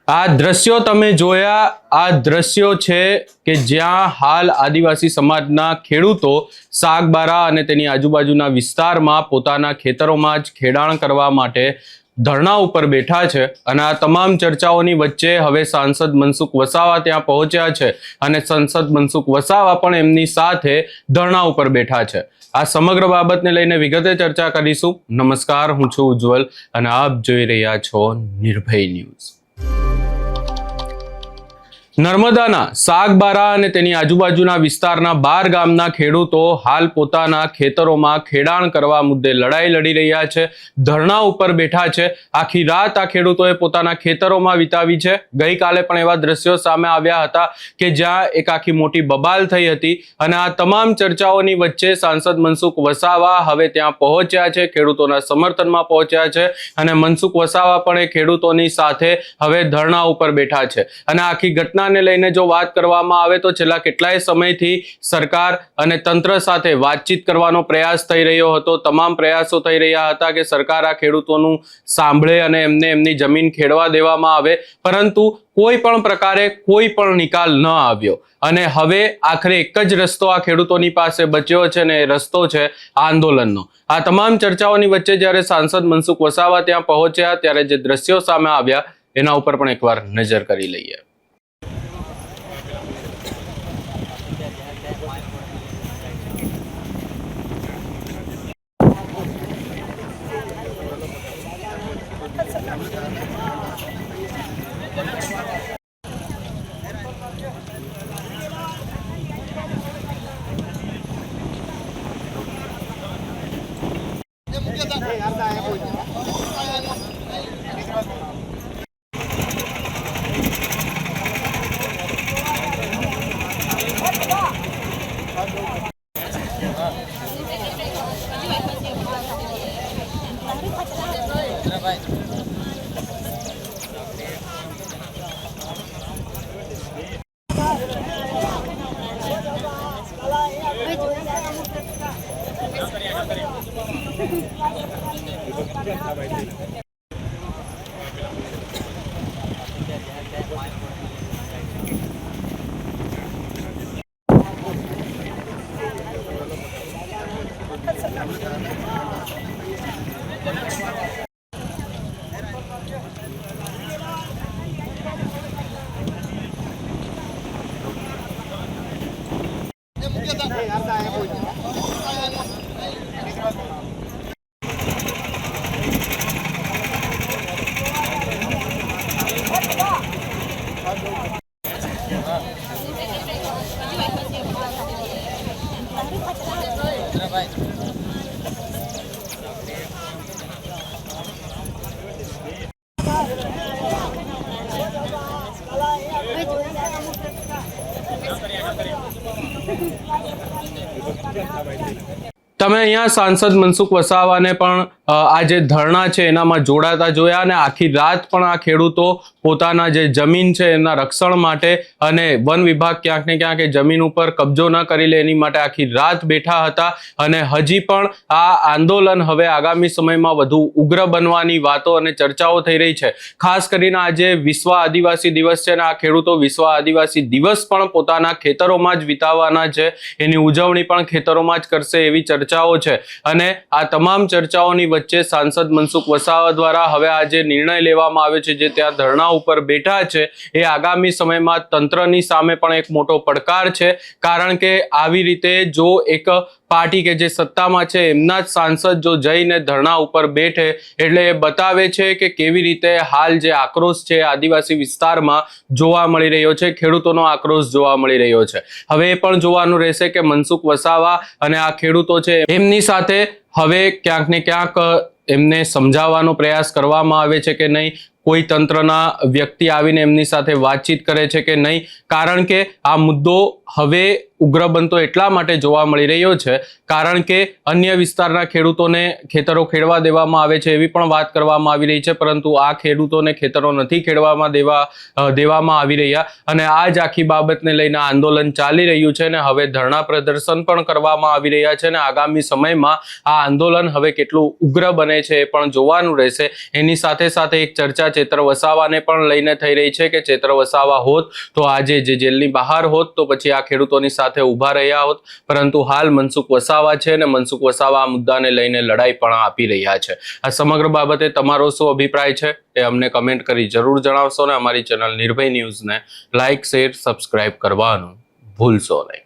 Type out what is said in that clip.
આ દ્રશ્યો તમે જોયા, આ દ્રશ્યો છે કે જ્યાં હાલ આદિવાસી સમાજના ખેડૂતો સાગબારા અને તેની આજુબાજુના વિસ્તારમાં પોતાના ખેતરોમાં જ ખેડાણ કરવા માટે ધરણા ઉપર બેઠા છે અને આ તમામ ચર્ચાઓની વચ્ચે હવે સાંસદ મનસુખ વસાવા ત્યાં પહોંચ્યા છે અને સાંસદ મનસુખ વસાવા પણ એમની સાથે ધરણા ઉપર બેઠા છે। આ સમગ્ર બાબતને લઈને વિગતે ચર્ચા કરીશું। નમસ્કાર, હું છું ઉજ્જવલ અને આપ જોઈ રહ્યા છો નિર્ભય ન્યૂઝ। નર્મદાના સાગબારા અને તેની આજુબાજુના વિસ્તારના 12 ગામના ખેડૂતો હાલ પોતાના ખેતરોમાં ખેડાણ કરવા મુદ્દે લડાઈ લડી રહ્યા છે, ધરણા ઉપર બેઠા છે। આખી રાત આ ખેડૂતોએ પોતાના ખેતરોમાં વિતાવી છે। ગઈકાલે પણ એવા દ્રશ્યો સામે આવ્યા હતા કે જ્યાં એક આખી મોટી બબાલ થઈ હતી અને આ તમામ ચર્ચાઓની વચ્ચે સાંસદ મનસુખ વસાવા હવે ત્યાં પહોંચ્યા છે, ખેડૂતોના સમર્થનમાં પહોંચ્યા છે અને મનસુખ વસાવા પણ એ ખેડૂતોની સાથે હવે ધરણા ઉપર બેઠા છે। અને આખી ઘટના ને લઈને જો વાત કરવામાં આવે તો છેલ્લા કેટલાય સમયથી સરકાર અને તંત્ર સાથે વાતચીત કરવાનો પ્રયાસ થઈ રહ્યો હતો। તમામ પ્રયાસો થઈ રહ્યા હતા કે સરકાર આ ખેડૂતોનું સાંભળે અને એમને એમની જમીન ખેડવા દેવામાં આવે, પરંતુ કોઈ પણ પ્રકારે કોઈ પણ નિકાલ ન આવ્યો અને હવે આખરે એક જ રસ્તો આ ખેડૂતોની પાસે બચ્યો છે ને એ રસ્તો છે આંદોલનનો। આ તમામ ચર્ચાઓની વચ્ચે જ્યારે સાંસદ મનસુખ વસાવા ત્યાં પહોંચ્યા ત્યારે જે દ્રશ્યો સામે આવ્યા એના ઉપર પણ એકવાર નજર કરી લઈએ। તમે અહીંયા સાંસદ મનસુખ વસાવાને પણ આ જે ધરણા છે એનામાં જોડાતા જોયા અને આખી રાત પણ આ ખેડૂતો પોતાના જે જમીન છે એના રક્ષણ માટે અને વન વિભાગ ક્યાંક ને ક્યાંક એ જમીન ઉપર કબજો ન કરી લે એની માટે આખી રાત બેઠા હતા અને હજી પણ આ આંદોલન હવે આગામી સમયમાં વધુ ઉગ્ર બનવાની વાતો અને ચર્ચાઓ થઈ રહી છે। ખાસ કરીને આજે વિશ્વ આદિવાસી દિવસ છે અને આ ખેડૂતો વિશ્વ આદિવાસી દિવસ પણ પોતાના ખેતરોમાં જ વિતાવવાના છે, એની ઉજવણી પણ ખેતરોમાં જ કરશે એવી ચર્ચાઓ છે। અને આ તમામ ચર્ચાઓની વચ્ચે સાંસદ મનસુખ વસાવા દ્વારા હવે આ જે નિર્ણય લેવામાં આવ્યો છે, જે ત્યાં ધરણા ઉપર બેઠા છે, એ આગામી સમયમાં તંત્રની સામે પણ એક મોટો પડકાર છે। કારણ કે આવી રીતે જો એક પાર્ટી કે જે સત્તામાં છે એમના જ સાંસદ જો જઈને ધરણા ઉપર બેઠે એટલે એ બતાવે છે કે કેવી રીતે હાલ જે આક્રોશ છે આદિવાસી વિસ્તારમાં જોવા મળી રહ્યો છે, ખેડૂતોનો આક્રોશ જોવા મળી રહ્યો છે। હવે એ પણ જોવાનું રહેશે કે મનસુખ વસાવા અને આ ખેડૂતો છે એમની સાથે હવે ક્યાંક ને ક્યાંક એમને સમજાવવાનો પ્રયાસ કરવામાં આવે છે કે નહીં, કોઈ તંત્રના વ્યક્તિ આવીને એમની સાથે વાતચીત કરે છે કે નહીં, કારણ કે આ મુદ્દો હવે ઉગ્ર બનતો એટલા માટે જોવા મળી રહ્યો છે કારણ કે અન્ય વિસ્તારના ખેડૂતોને ખેતરો ખેડવા દેવામાં આવે છે એવી પણ વાત કરવામાં આવી રહી છે, પરંતુ આ ખેડૂતોને ખેતરો નથી ખેડવામાં દેવામાં આવી રહ્યા અને આ જ આખી બાબતને લઈને આંદોલન ચાલી રહ્યું છે અને હવે ધરણા પ્રદર્શન પણ કરવામાં આવી રહ્યા છે અને આગામી સમયમાં આ આંદોલન હવે કેટલું ઉગ્ર બને છે એ પણ જોવાનું રહેશે। એની સાથે સાથે એક ચર્ચા ચેતર વસાવાને પણ લઈને થઈ રહી છે કે ચેતર વસાવા હોત તો આજે જે જેલની બહાર હોત તો પછી આ ખેડૂતોની સાથે ઊભા રહ્યા હોત, પરંતુ હાલ મનસુખ વસાવા છે અને મનસુખ વસાવા આ મુદ્દાને લઈને લડાઈ પણ આપી રહ્યા છે. આ સમગ્ર બાબતે તમારો શું અભિપ્રાય છે એ અમને કમેન્ટ કરી જરૂર જણાવશો ને અમારી ચેનલ નિર્ભય ન્યૂઝને લાઇક, શેર, સબસ્ક્રાઇબ કરવાનું ભૂલશો નહીં.